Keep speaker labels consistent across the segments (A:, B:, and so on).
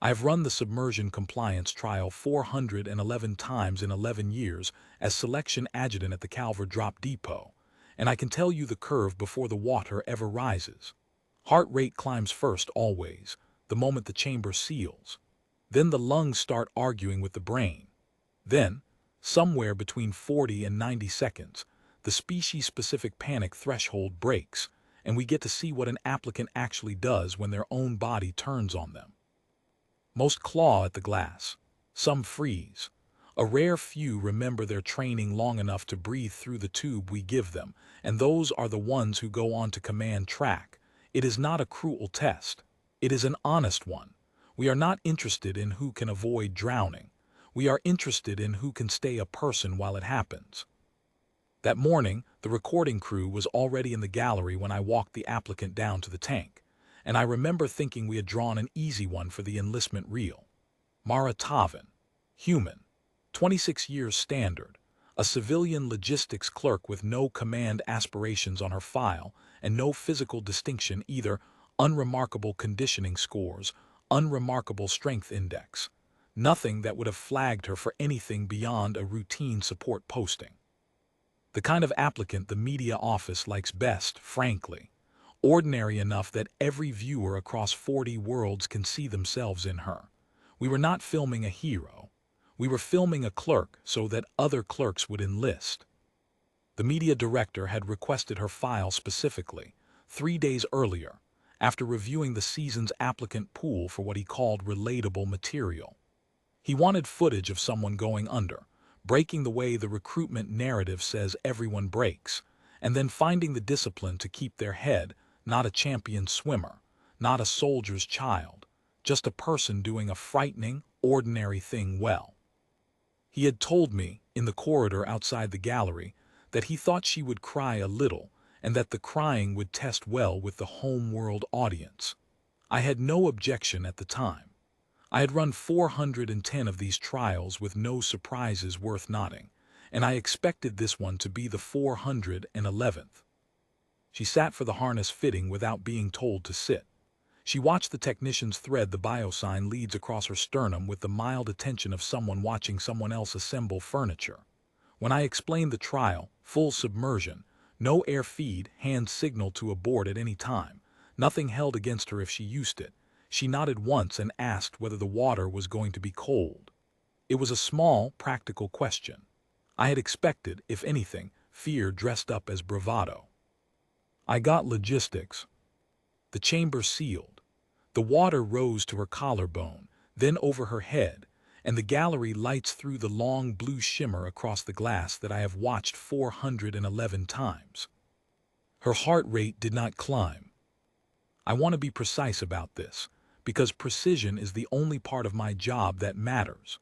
A: I've run the submersion compliance trial 411 times in 11 years as selection adjutant at the Calver Drop Depot, and I can tell you the curve before the water ever rises. Heart rate climbs first always, the moment the chamber seals. Then the lungs start arguing with the brain. Then, somewhere between 40 and 90 seconds, the species-specific panic threshold breaks, and we get to see what an applicant actually does when their own body turns on them. Most claw at the glass. Some freeze. A rare few remember their training long enough to breathe through the tube we give them, and those are the ones who go on to command track. It is not a cruel test. It is an honest one. We are not interested in who can avoid drowning. We are interested in who can stay a person while it happens. That morning, the recording crew was already in the gallery when I walked the applicant down to the tank, and I remember thinking we had drawn an easy one for the enlistment reel. Mara Tavin, human, 26 years standard, a civilian logistics clerk with no command aspirations on her file and no physical distinction either, unremarkable conditioning scores, unremarkable strength index. Nothing that would have flagged her for anything beyond a routine support posting. The kind of applicant the media office likes best, frankly. Ordinary enough that every viewer across 40 worlds can see themselves in her. We were not filming a hero. We were filming a clerk so that other clerks would enlist. The media director had requested her file specifically, 3 days earlier, after reviewing the season's applicant pool for what he called relatable material. He wanted footage of someone going under, breaking the way the recruitment narrative says everyone breaks, and then finding the discipline to keep their head, not a champion swimmer, not a soldier's child, just a person doing a frightening, ordinary thing well. He had told me, in the corridor outside the gallery, that he thought she would cry a little, and that the crying would test well with the home world audience. I had no objection at the time. I had run 410 of these trials with no surprises worth noting, and I expected this one to be the 411th. She sat for the harness fitting without being told to sit. She watched the technicians thread the biosign leads across her sternum with the mild attention of someone watching someone else assemble furniture. When I explained the trial, full submersion, no air feed, hand signal to abort at any time, nothing held against her if she used it, she nodded once and asked whether the water was going to be cold. It was a small, practical question. I had expected, if anything, fear dressed up as bravado. I got logistics. The chamber sealed. The water rose to her collarbone, then over her head, and the gallery lights through the long blue shimmer across the glass that I have watched 411 times. Her heart rate did not climb. I want to be precise about this, because precision is the only part of my job that matters.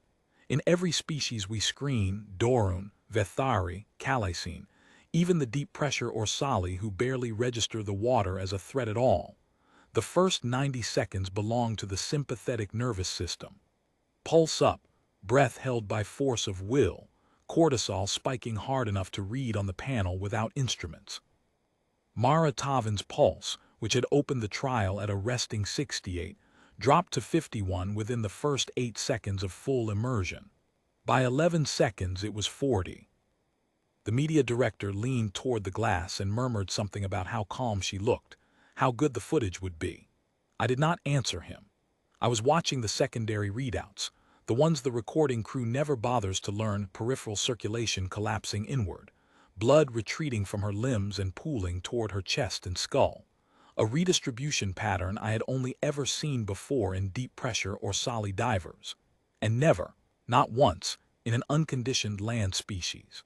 A: In every species we screen, Dorun, Vethari, Calicine, even the deep-pressure Orsali who barely register the water as a threat at all, the first 90 seconds belong to the sympathetic nervous system. Pulse up, breath held by force of will, cortisol spiking hard enough to read on the panel without instruments. Mara Tavin's pulse, which had opened the trial at a resting 68, dropped to 51 within the first 8 seconds of full immersion. By 11 seconds it was 40. The media director leaned toward the glass and murmured something about how calm she looked, how good the footage would be. I did not answer him. I was watching the secondary readouts, the ones the recording crew never bothers to learn: peripheral circulation collapsing inward, blood retreating from her limbs and pooling toward her chest and skull. A redistribution pattern I had only ever seen before in deep-pressure Orsali divers, and never, not once, in an unconditioned land species.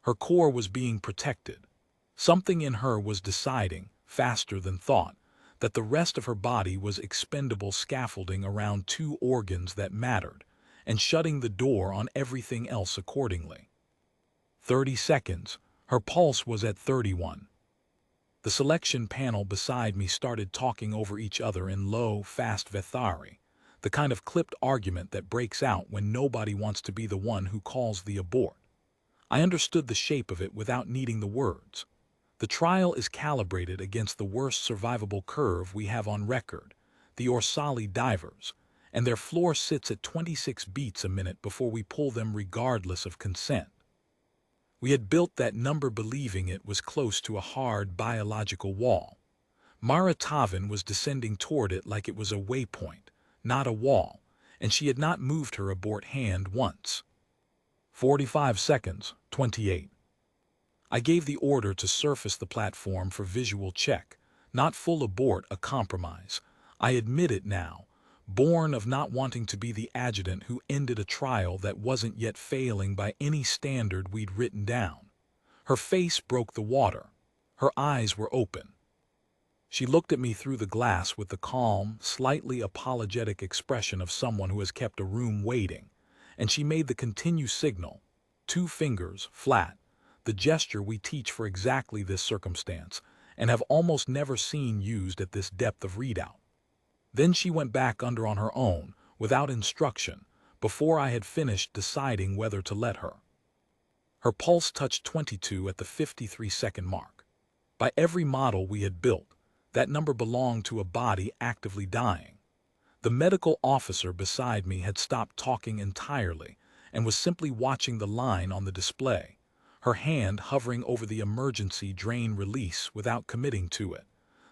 A: Her core was being protected. Something in her was deciding, faster than thought, that the rest of her body was expendable scaffolding around 2 organs that mattered, and shutting the door on everything else accordingly. 30 seconds, her pulse was at 31. The selection panel beside me started talking over each other in low, fast Vethari, the kind of clipped argument that breaks out when nobody wants to be the one who calls the abort. I understood the shape of it without needing the words. The trial is calibrated against the worst survivable curve we have on record, the Orsali divers, and their floor sits at 26 beats a minute before we pull them regardless of consent. We had built that number believing it was close to a hard biological wall. Mara Tavin was descending toward it like it was a waypoint, not a wall, and she had not moved her abort hand once. 45 seconds, 28. I gave the order to surface the platform for visual check, not full abort, a compromise. I admit it now, born of not wanting to be the adjutant who ended a trial that wasn't yet failing by any standard we'd written down. Her face broke the water. Her eyes were open. She looked at me through the glass with the calm, slightly apologetic expression of someone who has kept a room waiting, and she made the continue signal, 2 fingers, flat, the gesture we teach for exactly this circumstance, and have almost never seen used at this depth of readout. Then she went back under on her own, without instruction, before I had finished deciding whether to let her. Her pulse touched 22 at the 53-second mark. By every model we had built, that number belonged to a body actively dying. The medical officer beside me had stopped talking entirely and was simply watching the line on the display, her hand hovering over the emergency drain release without committing to it,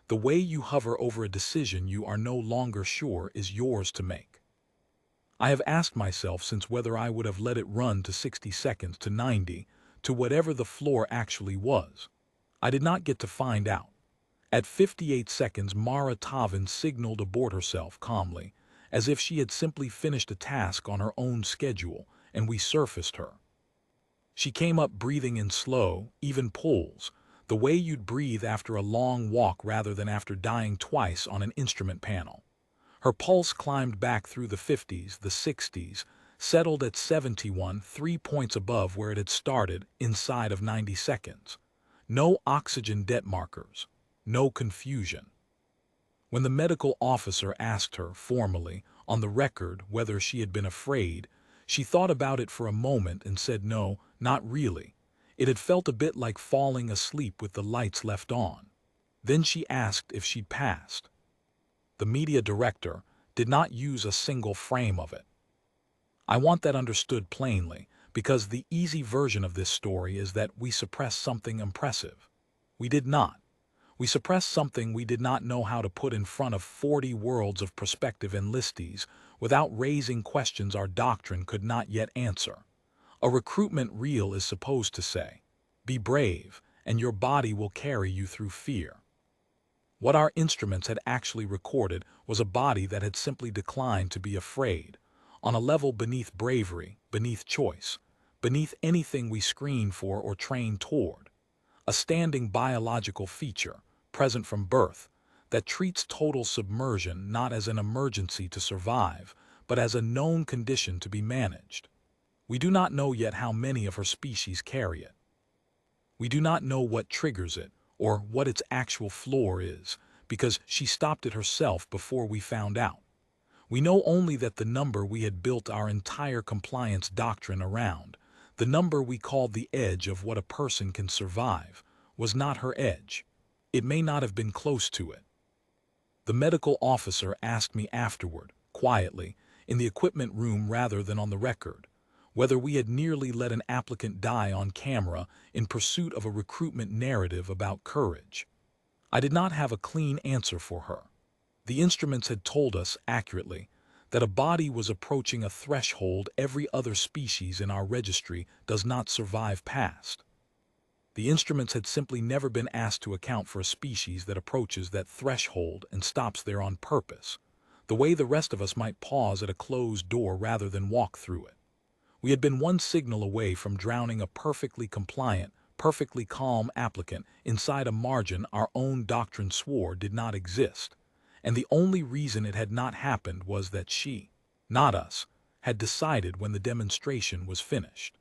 A: the way you hover over a decision you are no longer sure is yours to make. I have asked myself since whether I would have let it run to 60 seconds, to 90, to whatever the floor actually was. I did not get to find out. At 58 seconds, Mara Tavin signaled aboard herself calmly, as if she had simply finished a task on her own schedule, and we surfaced her. She came up breathing in slow, even pulls, the way you'd breathe after a long walk rather than after dying twice on an instrument panel. Her pulse climbed back through the 50s, the 60s, settled at 71, 3 points above where it had started, inside of 90 seconds. No oxygen debt markers. No confusion. When the medical officer asked her, formally, on the record, whether she had been afraid, she thought about it for a moment and said no, not really. It had felt a bit like falling asleep with the lights left on. Then she asked if she'd passed. The media director did not use a single frame of it. I want that understood plainly, because the easy version of this story is that we suppressed something impressive. We did not. We suppressed something we did not know how to put in front of 40 worlds of prospective enlistees without raising questions our doctrine could not yet answer. A recruitment reel is supposed to say, "Be brave, and your body will carry you through fear." What our instruments had actually recorded was a body that had simply declined to be afraid, on a level beneath bravery, beneath choice, beneath anything we screen for or train toward. A standing biological feature, present from birth, that treats total submersion not as an emergency to survive, but as a known condition to be managed. We do not know yet how many of her species carry it. We do not know what triggers it, or what its actual floor is, because she stopped it herself before we found out. We know only that the number we had built our entire compliance doctrine around, the number we called the edge of what a person can survive, was not her edge. It may not have been close to it. The medical officer asked me afterward, quietly, in the equipment room rather than on the record, whether we had nearly let an applicant die on camera in pursuit of a recruitment narrative about courage. I did not have a clean answer for her. The instruments had told us, accurately, that a body was approaching a threshold every other species in our registry does not survive past. The instruments had simply never been asked to account for a species that approaches that threshold and stops there on purpose, the way the rest of us might pause at a closed door rather than walk through it. We had been one signal away from drowning a perfectly compliant, perfectly calm applicant inside a margin our own doctrine swore did not exist, and the only reason it had not happened was that she, not us, had decided when the demonstration was finished.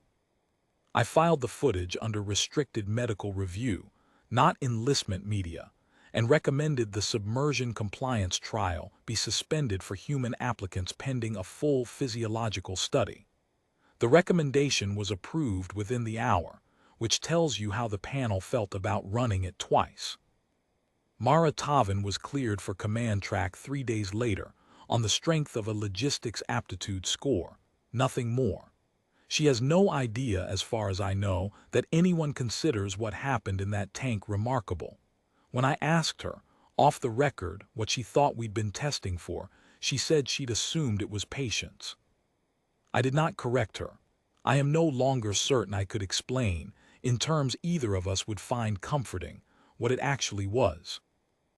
A: I filed the footage under restricted medical review, not enlistment media, and recommended the submersion compliance trial be suspended for human applicants pending a full physiological study. The recommendation was approved within the hour, which tells you how the panel felt about running it twice. Mara Tavin was cleared for command track 3 days later, on the strength of a logistics aptitude score, nothing more. She has no idea, as far as I know, that anyone considers what happened in that tank remarkable. When I asked her, off the record, what she thought we'd been testing for, she said she'd assumed it was patience. I did not correct her. I am no longer certain I could explain, in terms either of us would find comforting, what it actually was.